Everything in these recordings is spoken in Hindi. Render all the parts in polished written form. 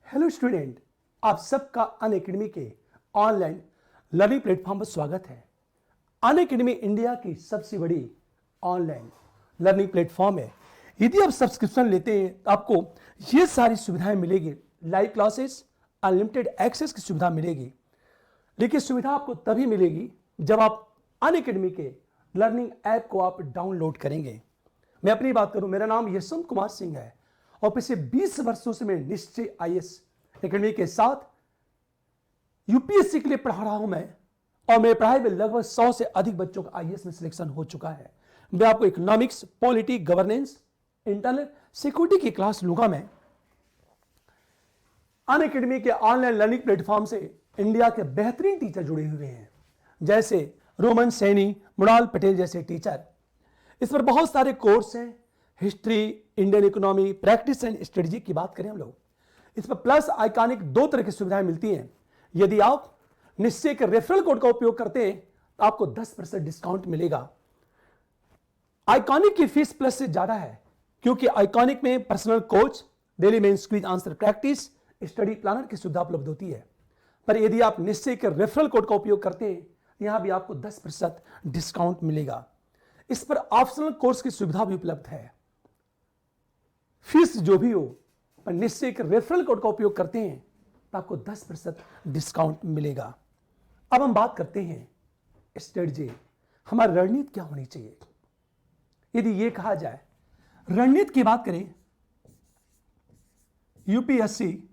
हेलो स्टूडेंट, आप सबका अनअकैडमी के ऑनलाइन लर्निंग प्लेटफॉर्म पर स्वागत है। अनअकैडमी इंडिया की सबसे बड़ी ऑनलाइन लर्निंग प्लेटफॉर्म है। यदि आप सब्सक्रिप्शन लेते हैं तो आपको ये सारी सुविधाएं मिलेगी। लाइव क्लासेस, अनलिमिटेड एक्सेस की सुविधा मिलेगी। लेकिन सुविधा आपको तभी मिलेगी जब आप अनअकैडमी के लर्निंग ऐप को आप डाउनलोड करेंगे। मैं अपनी बात करूं, मेरा नाम यशवंत कुमार सिंह है और पिछले 20 वर्षों से मैं निश्चय आईएएस अकेडमी के साथ यूपीएससी के लिए पढ़ा रहा हूं मैं, और मेरे पढ़ाई में लगभग 100 से अधिक बच्चों का आईएएस में सिलेक्शन हो चुका है। मैं आपको economics, polity, governance, internal security की क्लास लूंगा मैं। अनअकैडमी के ऑनलाइन लर्निंग प्लेटफॉर्म से इंडिया के बेहतरीन टीचर जुड़े हुए हैं, जैसे रोमन सैनी, मृणाल पटेल जैसे टीचर। इस पर बहुत सारे कोर्स हैं। History, Indian economy, practice and strategy की बात करें हम लोग, इस पर प्लस आइकॉनिक 2 तरह की सुविधाएं मिलती हैं। यदि आप निश्चय के रेफरल कोड का उपयोग करते हैं तो आपको 10% डिस्काउंट मिलेगा। आइकॉनिक की फीस प्लस से ज्यादा है, क्योंकि आइकॉनिक में personal coach, daily mains quiz answer practice, study planner की सुविधा उपलब्ध होती है। पर यदि आप निश्चय के रेफरल कोड का उपयोग करते हैं, यहां भी आपको 10% डिस्काउंट मिलेगा। इस पर ऑप्शनल कोर्स की सुविधा भी उपलब्ध है। फीस जो भी हो, पर निश्चय के रेफरल कोड का उपयोग करते हैं तो आपको 10% डिस्काउंट मिलेगा। अब हम बात करते हैं स्ट्रेटजी, हमारी रणनीति क्या होनी चाहिए। यदि ये कहा जाए, रणनीति की बात करें, यूपीएससी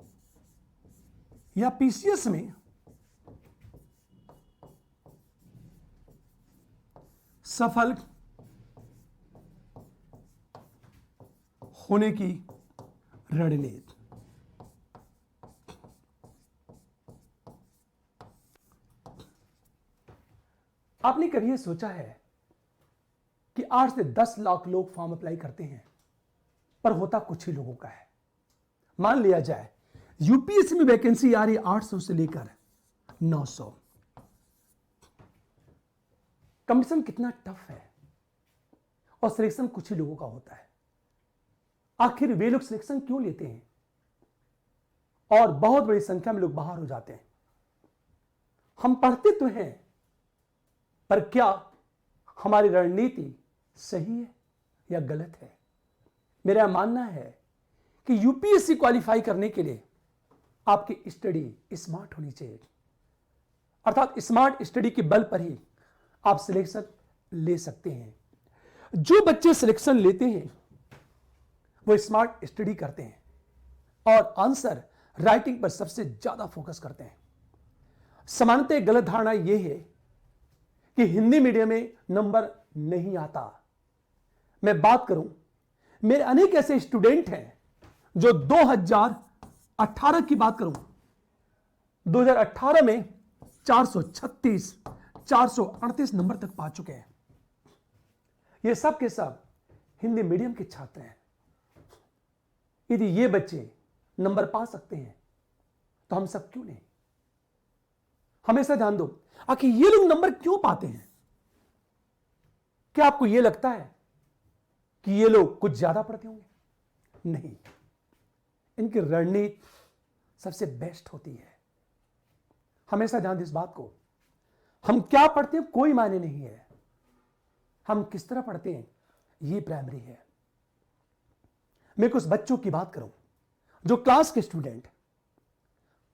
या पीसीएस में सफल होने की रणनीति। आपने कभी यह सोचा है कि 8 से 10 लाख लोग फॉर्म अप्लाई करते हैं, पर होता कुछ ही लोगों का है। मान लिया जाए यूपीएससी में वैकेंसी आ रही है 800 से लेकर 900। कंपटीशन कितना टफ है और सिलेक्शन कुछ ही लोगों का होता है। आखिर वे लोग सिलेक्शन क्यों लेते हैं और बहुत बड़ी संख्या में लोग बाहर हो जाते हैं। हम पढ़ते तो हैं, पर क्या हमारी रणनीति सही है या गलत है। मेरा मानना है कि यूपीएससी क्वालिफाई करने के लिए आपकी स्टडी स्मार्ट होनी चाहिए, अर्थात स्मार्ट स्टडी के बल पर ही आप सिलेक्शन ले सकते हैं। जो बच्चे सिलेक्शन लेते हैं वो स्मार्ट स्टडी करते हैं और आंसर राइटिंग पर सबसे ज्यादा फोकस करते हैं। सामान्यतः गलत धारणा यह है कि हिंदी मीडियम में नंबर नहीं आता। मैं बात करूं, मेरे अनेक ऐसे स्टूडेंट हैं जो 2018 की बात करूं, 2018 में 436, 438 नंबर तक पा चुके हैं। ये सब के सब हिंदी मीडियम के छात्र हैं। यदि ये बच्चे नंबर पा सकते हैं तो हम सब क्यों नहीं। हमेशा ध्यान दो, आखिर ये लोग नंबर क्यों पाते हैं। क्या आपको यह लगता है कि ये लोग कुछ ज्यादा पढ़ते होंगे? नहीं, इनकी रणनीति सबसे बेस्ट होती है। हमेशा ध्यान दो इस बात को। हम क्या पढ़ते हैं कोई मायने नहीं है, हम किस तरह पढ़ते हैं ये प्राइमरी है। मैं कुछ बच्चों की बात करूं जो क्लास के स्टूडेंट,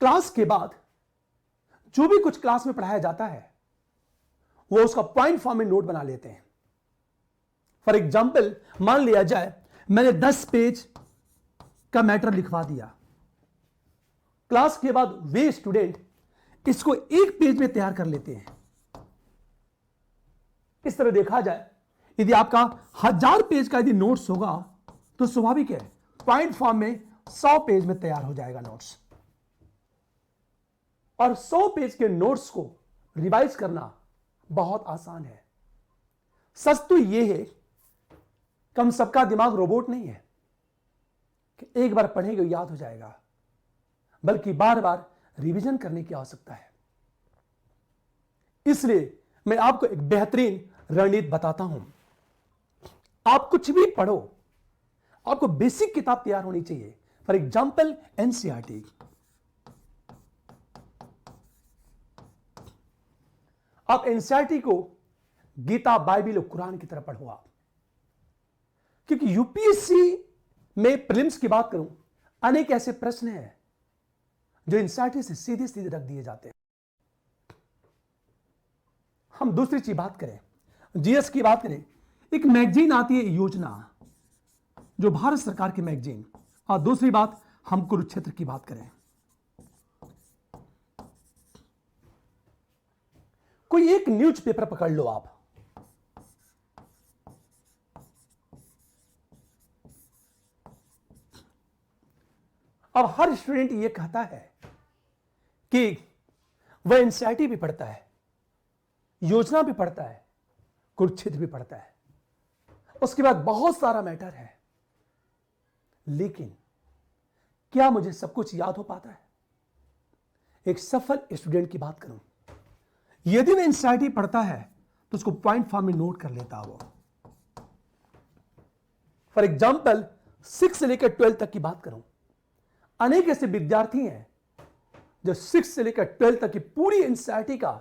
क्लास के बाद जो भी कुछ क्लास में पढ़ाया जाता है वो उसका पॉइंट फॉर्म में नोट बना लेते हैं। फॉर एग्जाम्पल, मान लिया जाए मैंने 10 पेज का मैटर लिखवा दिया। क्लास के बाद वे स्टूडेंट इसको 1 पेज में तैयार कर लेते हैं। इस तरह देखा जाए, यदि आपका 1000 पेज का यदि नोट्स होगा तो स्वाभाविक है पॉइंट फॉर्म में 100 पेज में तैयार हो जाएगा नोट्स। और 100 पेज के नोट्स को रिवाइज करना बहुत आसान है। सच तो यह है कि हम सबका दिमाग रोबोट नहीं है कि एक बार पढ़ेंगे याद हो जाएगा, बल्कि बार बार रिवीजन करने की आवश्यकता है। इसलिए मैं आपको एक बेहतरीन रणनीति बताता हूं। आप कुछ भी पढ़ो, आपको बेसिक किताब तैयार होनी चाहिए। फॉर एग्जाम्पल एनसीईआरटी, आप एनसीईआरटी को गीता, बाइबिल और कुरान की तरह पढ़ो आप, क्योंकि यूपीएससी में प्रीलिम्स की बात करूं, अनेक ऐसे प्रश्न हैं जो एनसीईआरटी से सीधे सीधे रख दिए जाते हैं। हम दूसरी चीज बात करें, जीएस की बात करें, एक मैगजीन आती है योजना, जो भारत सरकार की मैगजीन। और दूसरी बात, हम कुरुक्षेत्र की बात करें, कोई एक न्यूज़पेपर पकड़ लो आप, अब हर स्टूडेंट ये कहता है कि वह एनसीईआरटी भी पढ़ता है, योजना भी पढ़ता है, कुरुक्षेत्र भी पढ़ता है, उसके बाद बहुत सारा मैटर है, लेकिन क्या मुझे सब कुछ याद हो पाता है? एक सफल स्टूडेंट की बात करूं, यदि वह एनसीईआरटी पढ़ता है तो उसको पॉइंट फॉर्म में नोट कर लेता वो। फॉर एग्जाम्पल 6 से लेकर 12 तक की बात करूं, अनेक ऐसे विद्यार्थी हैं जो 6 से लेकर 12 तक की पूरी एनसीईआरटी का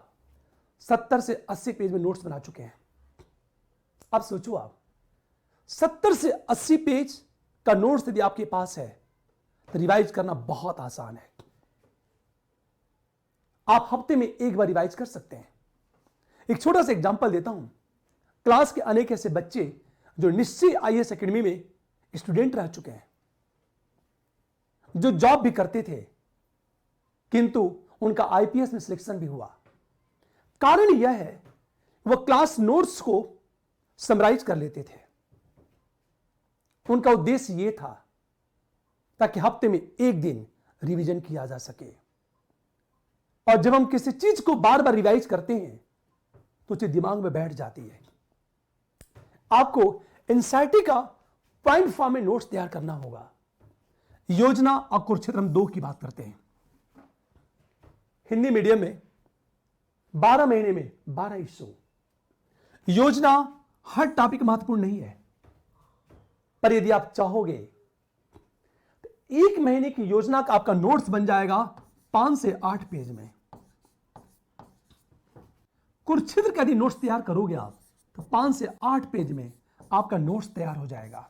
70 से 80 पेज में नोट्स बना चुके हैं। अब सोचो आप, 70 से 80 पेज का नोट्स यदि आपके पास है तो रिवाइज करना बहुत आसान है। आप हफ्ते में एक बार रिवाइज कर सकते हैं। एक छोटा सा एग्जांपल देता हूं, क्लास के अनेक ऐसे बच्चे जो निश्चय आईएएस एकेडमी में स्टूडेंट रह चुके हैं, जो जॉब भी करते थे, किंतु उनका आईपीएस में सिलेक्शन भी हुआ। कारण यह है वह क्लास नोट्स को समराइज कर लेते थे। उनका उद्देश्य यह था ताकि हफ्ते में एक दिन रिवीजन किया जा सके। और जब हम किसी चीज को बार बार रिवाइज करते हैं तो उसे दिमाग में बैठ जाती है। आपको एनसीईआरटी का पॉइंट फॉर्म में नोट्स तैयार करना होगा। योजना और कुरुक्षेत्र हम 2 की बात करते हैं। हिंदी मीडियम में 12 महीने में 12 इश्यू। योजना हर टॉपिक महत्वपूर्ण नहीं है, पर यदि आप चाहोगे तो 1 महीने की योजना का आपका नोट्स बन जाएगा 5 से 8 पेज में। कुरुक्षेत्र का यदि नोट्स तैयार करोगे आप तो 5 से 8 पेज में आपका नोट्स तैयार हो जाएगा।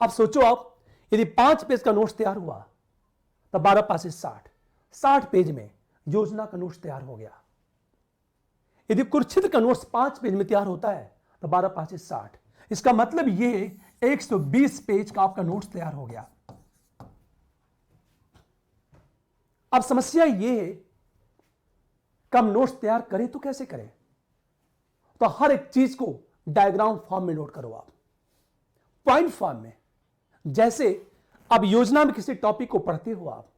अब सोचो आप, यदि 5 पेज का नोट्स तैयार हुआ तो 12 पासे 60 पेज में योजना का नोट्स तैयार हो गया। यदि कुरुक्षेत्र का नोट्स 5 पेज में तैयार होता है तो 12 पासे 60, इसका मतलब ये 120 पेज का आपका नोट्स तैयार हो गया। अब समस्या ये है कि हम नोट्स तैयार करें तो कैसे करें? तो हर एक चीज को डायग्राम फॉर्म में नोट करो आप, पॉइंट फॉर्म में। जैसे अब योजना में किसी टॉपिक को पढ़ते हो आप,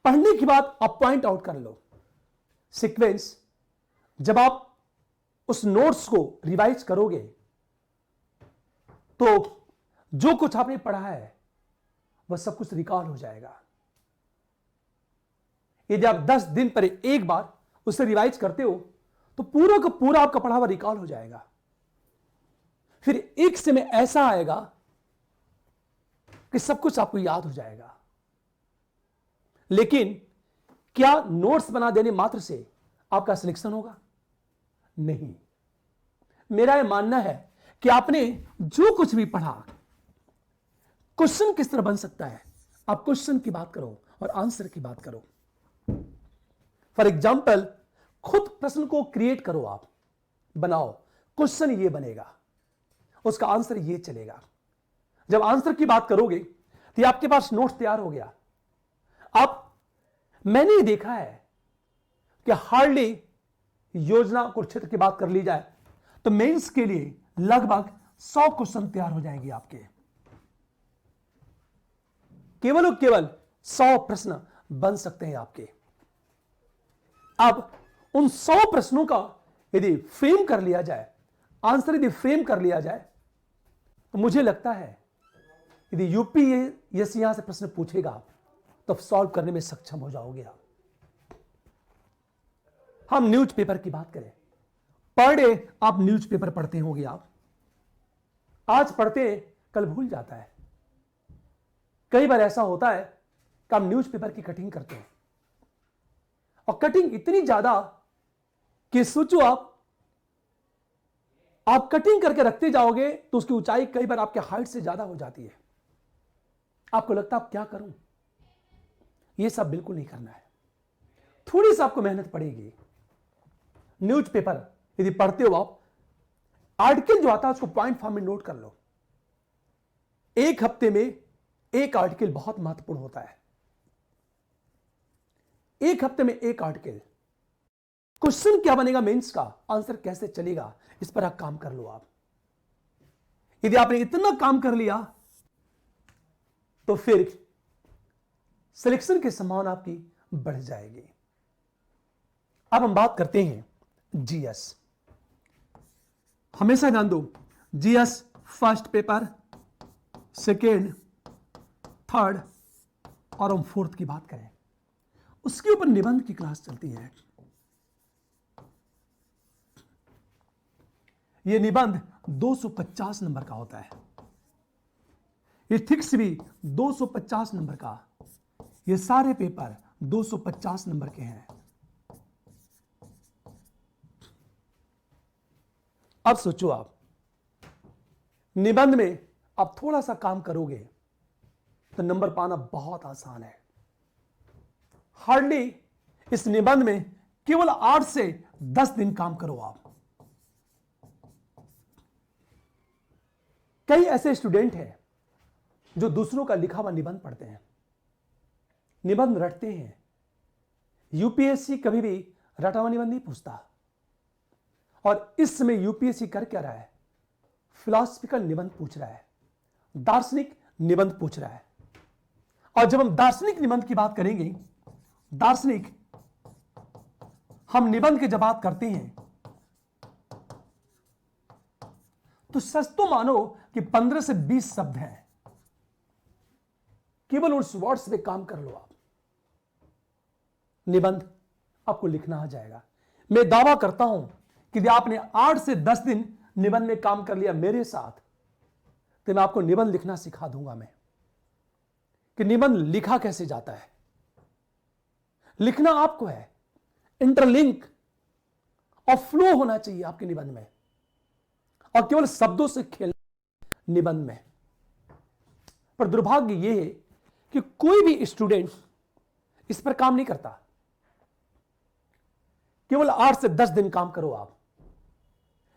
पढ़ने के बाद आप पॉइंट आउट कर लो सीक्वेंस। जब आप उस नोट्स को रिवाइज करोगे तो जो कुछ आपने पढ़ा है वह सब कुछ रिकॉल हो जाएगा। यदि आप 10 दिन पर एक बार उसे रिवाइज करते हो तो पूरा का पूरा आपका पढ़ा हुआ रिकॉल हो जाएगा। फिर एक समय ऐसा आएगा कि सब कुछ आपको याद हो जाएगा। लेकिन क्या नोट्स बना देने मात्र से आपका सिलेक्शन होगा? नहीं। मेरा यह मानना है कि आपने जो कुछ भी पढ़ा, क्वेश्चन किस तरह बन सकता है, आप क्वेश्चन की बात करो और आंसर की बात करो। फॉर एग्जाम्पल, खुद प्रश्न को क्रिएट करो, आप बनाओ, क्वेश्चन ये बनेगा, उसका आंसर ये चलेगा। जब आंसर की बात करोगे तो आपके पास नोट्स तैयार हो गया। अब मैंने देखा है कि हार्डली योजना कुरुक्षेत्र की बात कर ली जाए तो मेंस के लिए लगभग 100 क्वेश्चन तैयार हो जाएंगे आपके। केवल और केवल 100 प्रश्न बन सकते हैं आपके। अब उन 100 प्रश्नों का यदि फ्रेम कर लिया जाए, आंसर यदि फ्रेम कर लिया जाए, तो मुझे लगता है यदि यूपीएससी यहां से प्रश्न पूछेगा तो सॉल्व करने में सक्षम हो जाओगे आप। हम न्यूज़पेपर की बात करें, पर डे आप न्यूज़पेपर पढ़ते होंगे। आप आज पढ़ते हैं, कल भूल जाता है। कई बार ऐसा होता है कि हम न्यूज़पेपर की कटिंग करते हैं और कटिंग इतनी ज्यादा कि सोचो आप कटिंग करके रखते जाओगे तो उसकी ऊंचाई कई बार आपके हाइट से ज्यादा हो जाती है। आपको लगता है आप क्या करूं? यह सब बिल्कुल नहीं करना है। थोड़ी सी आपको मेहनत पड़ेगी। न्यूज़पेपर यदि पढ़ते हो आप, आर्टिकल जो आता है उसको पॉइंट फॉर्म में नोट कर लो। एक हफ्ते में एक आर्टिकल बहुत महत्वपूर्ण होता है। एक हफ्ते में एक आर्टिकल। क्वेश्चन क्या बनेगा मेंस का, आंसर कैसे चलेगा, इस पर आप काम कर लो। आप यदि आपने इतना काम कर लिया तो फिर सिलेक्शन की संभावना आपकी बढ़ जाएगी। अब हम बात करते हैं जीएस। हमेशा ध्यान दो, GS first paper, second, third और हम फोर्थ की बात करें, उसके ऊपर निबंध की क्लास चलती है। यह निबंध 250 नंबर का होता है। एथिक्स भी 250 नंबर का। ये सारे पेपर 250 नंबर के हैं। अब सोचो, आप निबंध में आप थोड़ा सा काम करोगे तो नंबर पाना बहुत आसान है। हार्डली इस निबंध में केवल 8 से 10 दिन काम करो आप। कई ऐसे स्टूडेंट हैं जो दूसरों का लिखा हुआ निबंध पढ़ते हैं, निबंध रटते हैं। यूपीएससी कभी भी रटा हुआ निबंध नहीं पूछता। और इस समय यूपीएससी कर क्या रहा है? फिलॉसफिकल निबंध पूछ रहा है, दार्शनिक निबंध पूछ रहा है। और जब हम दार्शनिक निबंध की बात करेंगे, दार्शनिक हम निबंध की जब बात करते हैं तो सच तो मानो कि 15 से 20 शब्द हैं। केवल उस वर्ड्स पे काम कर लो आप, निबंध आपको लिखना आ जाएगा। मैं दावा करता हूं कि यदि आपने 8 से 10 दिन निबंध में काम कर लिया मेरे साथ, तो मैं आपको निबंध लिखना सिखा दूंगा। मैं कि निबंध लिखा कैसे जाता है। लिखना आपको है, इंटरलिंक और फ्लो होना चाहिए आपके निबंध में, और केवल शब्दों से खेलना निबंध में। पर दुर्भाग्य यह है कि कोई भी स्टूडेंट इस पर काम नहीं करता। केवल 8 से 10 दिन काम करो आप।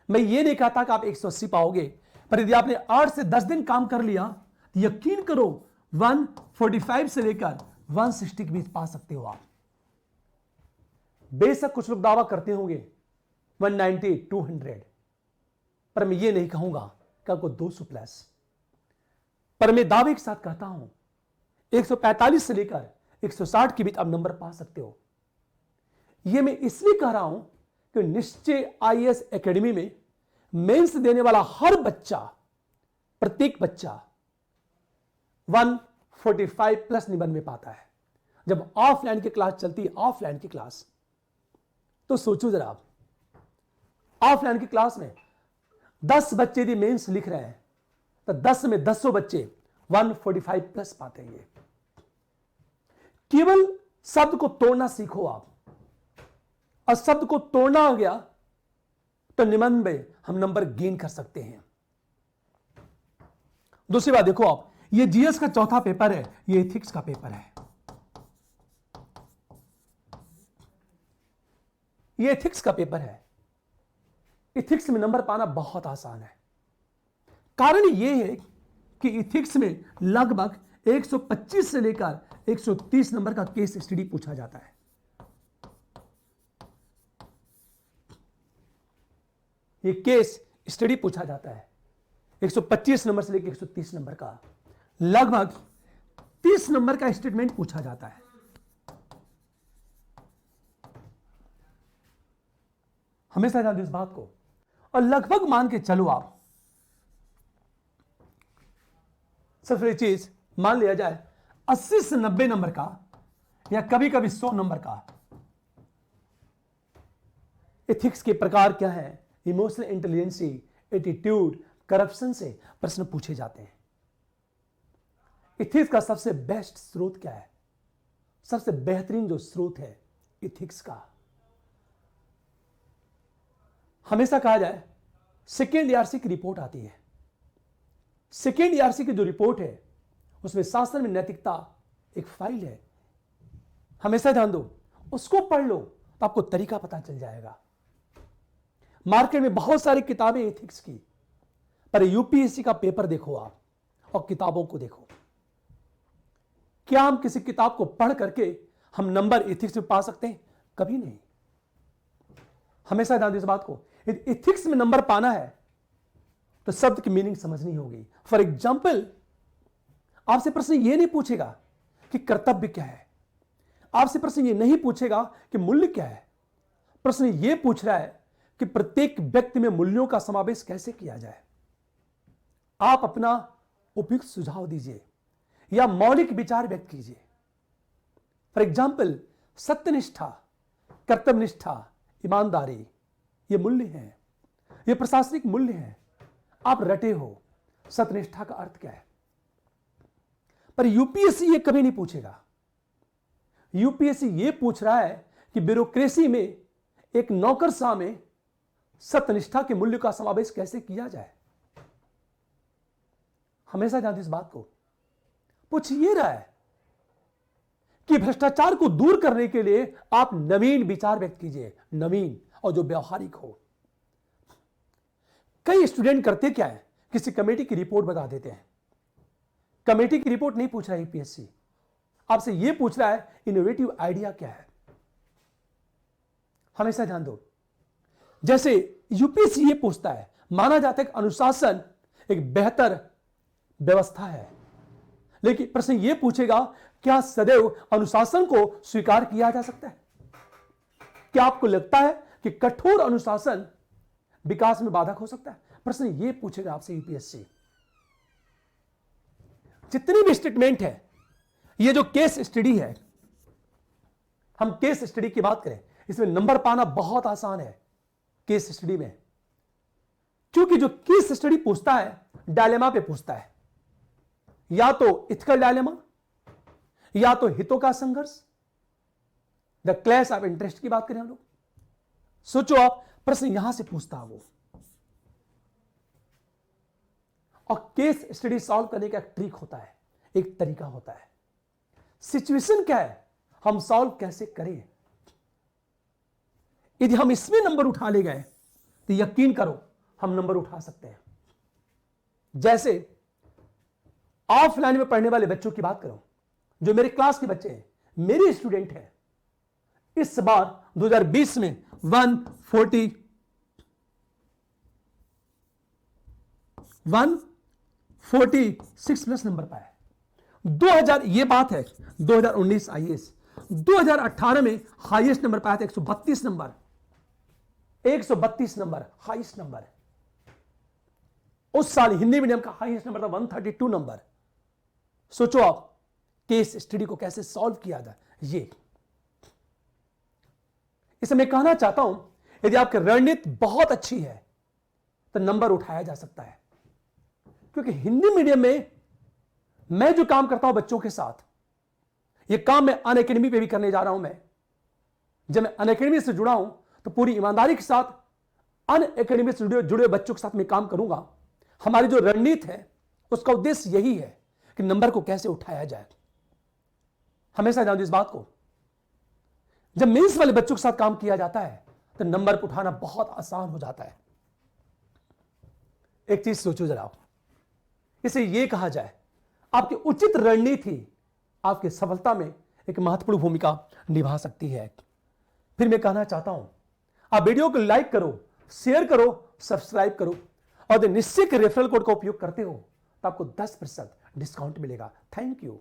मैं ये नहीं कहता कि आप 180 पाओगे, पर यदि आपने 8 से 10 दिन काम कर लिया तो यकीन करो 145 से लेकर 160 के बीच पा सकते हो आप। बेशक कुछ लोग दावा करते होंगे 190, 200, पर मैं ये नहीं कहूंगा कि आपको 200 प्लस। पर मैं दावे के साथ कहता हूं 145 से लेकर 160 के बीच आप नंबर पा सकते हो। यह मैं इसलिए कह रहा हूं कि निश्चय आईएएस एकेडमी में मेंस देने वाला हर बच्चा, प्रत्येक बच्चा 145 प्लस निबंध में पाता है। जब ऑफलाइन की क्लास चलती है, ऑफलाइन की क्लास, तो सोचो जरा आप, ऑफलाइन की क्लास में 10 बच्चे यदि मेंस लिख रहे हैं तो 10 में 10 बच्चे 145 प्लस पाते हैं। केवल शब्द को तोड़ना सीखो आप, और शब्द को तोड़ना हो गया तो निबंध में हम नंबर गेन कर सकते हैं। दूसरी बात देखो आप, ये जीएस का चौथा पेपर है, ये एथिक्स का पेपर है। ये एथिक्स का पेपर है। एथिक्स में नंबर पाना बहुत आसान है। कारण यह है कि एथिक्स में लगभग 125 से लेकर 130 नंबर का केस स्टडी पूछा जाता है। ये केस स्टडी पूछा जाता है 125 नंबर से लेकर 130 नंबर का। लगभग 30 नंबर का स्टेटमेंट पूछा जाता है। हमेशा ध्यान दो इस बात को। और लगभग मान के चलो आप, सबसे चीज मान लिया जाए 80 से 90 नंबर का, या कभी कभी 100 नंबर का। एथिक्स के प्रकार क्या है? इमोशनल इंटेलिजेंसी, एटीट्यूड, करप्शन से प्रश्न पूछे जाते हैं। एथिक्स का सबसे बेस्ट स्रोत क्या है? सबसे बेहतरीन जो स्रोत है इथिक्स का। हमेशा कहा जाए सेकेंड ईआरसी की रिपोर्ट आती है, सेकेंड ईआरसी की जो रिपोर्ट है उसमें शासन में नैतिकता एक फाइल है, हमेशा ध्यान दो, उसको पढ़ लो तो आपको तरीका पता चल जाएगा। मार्केट में बहुत सारी किताबें एथिक्स की, पर यूपीएससी का पेपर देखो आप और किताबों को देखो। क्या हम किसी किताब को पढ़ करके हम नंबर एथिक्स में पा सकते हैं? कभी नहीं। हमेशा ध्यान दो इस बात को, यदि एथिक्स में नंबर पाना है तो शब्द की मीनिंग समझनी होगी। फॉर एग्जाम्पल, आपसे प्रश्न यह नहीं पूछेगा कि कर्तव्य क्या है, आपसे प्रश्न यह नहीं पूछेगा कि मूल्य क्या है, प्रश्न यह पूछ रहा है कि प्रत्येक व्यक्ति में मूल्यों का समावेश कैसे किया जाए। आप अपना उपयुक्त सुझाव दीजिए या मौलिक विचार व्यक्त कीजिए। फॉर एग्जाम्पल, सत्यनिष्ठा, कर्तव्यनिष्ठा, ईमानदारी, ये मूल्य हैं, ये प्रशासनिक मूल्य हैं। आप रटे हो सत्यनिष्ठा का अर्थ क्या है, पर यूपीएससी ये कभी नहीं पूछेगा। यूपीएससी ये पूछ रहा है कि ब्यूरोक्रेसी में एक नौकरशाह में सत्यनिष्ठा के मूल्य का समावेश कैसे किया जाए। हमेशा ध्यान इस बात को, पूछ ये रहा है कि भ्रष्टाचार को दूर करने के लिए आप नवीन विचार व्यक्त कीजिए, नवीन और जो व्यवहारिक हो। कई स्टूडेंट करते क्या है, किसी कमेटी की रिपोर्ट बता देते हैं। कमेटी की रिपोर्ट नहीं पूछ रहा है यूपीएससी, आपसे यह पूछ रहा है इनोवेटिव आइडिया क्या है। हमेशा ध्यान दो, जैसे यूपीएससी ये पूछता है, माना जाता है कि अनुशासन एक बेहतर व्यवस्था है, लेकिन प्रश्न यह पूछेगा क्या सदैव अनुशासन को स्वीकार किया जा सकता है? क्या आपको लगता है कि कठोर अनुशासन विकास में बाधक हो सकता है? प्रश्न यह पूछेगा आपसे यूपीएससी। जितनी भी स्टेटमेंट है, ये जो केस स्टडी है, हम केस स्टडी की बात करें, इसमें नंबर पाना बहुत आसान है केस स्टडी में, क्योंकि जो केस स्टडी पूछता है डायलेमा पे पूछता है, या तो इथिकल डायलेमा या तो हितों का संघर्ष, द क्लैश ऑफ इंटरेस्ट की बात करें हम लोग। सोचो आप, प्रश्न यहां से पूछता है वो, और केस स्टडी सॉल्व करने का एक ट्रिक होता है, एक तरीका होता है। सिचुएशन क्या है, हम सॉल्व कैसे करें। यदि हम इसमें नंबर उठा ले गए तो यकीन करो हम नंबर उठा सकते हैं। जैसे ऑफलाइन में पढ़ने वाले बच्चों की बात करो, जो मेरे क्लास के बच्चे हैं, मेरे स्टूडेंट हैं, इस बार 2020 में 146 प्लस नंबर पाए। 2000 ये बात है 2019 आईएएस, 2018 में हाईएस्ट नंबर पाया था 132 नंबर, 132 नंबर हाईएस्ट नंबर। उस साल हिंदी मीडियम का हाईएस्ट नंबर था 132 नंबर। सोचो आप केस स्टडी को कैसे सॉल्व किया जाए। ये इसे मैं कहना चाहता हूं, यदि आपकी रणनीति बहुत अच्छी है तो नंबर उठाया जा सकता है, क्योंकि हिंदी मीडियम में मैं जो काम करता हूं बच्चों के साथ, यह काम मैं अनअकैडमी पे भी करने जा रहा हूं। मैं जब मैं अनअकैडमी से जुड़ा हूं तो पूरी ईमानदारी के साथ अनअकैडमी से जुड़े बच्चों के साथ मैं काम करूंगा। हमारी जो रणनीति है उसका उद्देश्य यही है कि नंबर को कैसे उठाया जाए। हमेशा ध्यान दो इस बात को, जब मेंस वाले बच्चों के साथ काम किया जाता है तो नंबर को उठाना बहुत आसान हो जाता है। एक चीज सोचो जरा, इसे यह कहा जाए आपकी उचित रणनीति आपकी सफलता में एक महत्वपूर्ण भूमिका निभा सकती है। फिर मैं कहना चाहता हूं, आप वीडियो को लाइक करो, शेयर करो, सब्सक्राइब करो, और यदि निश्चय के रेफरल कोड का उपयोग करते हो तो आपको 10% डिस्काउंट मिलेगा। Thank you.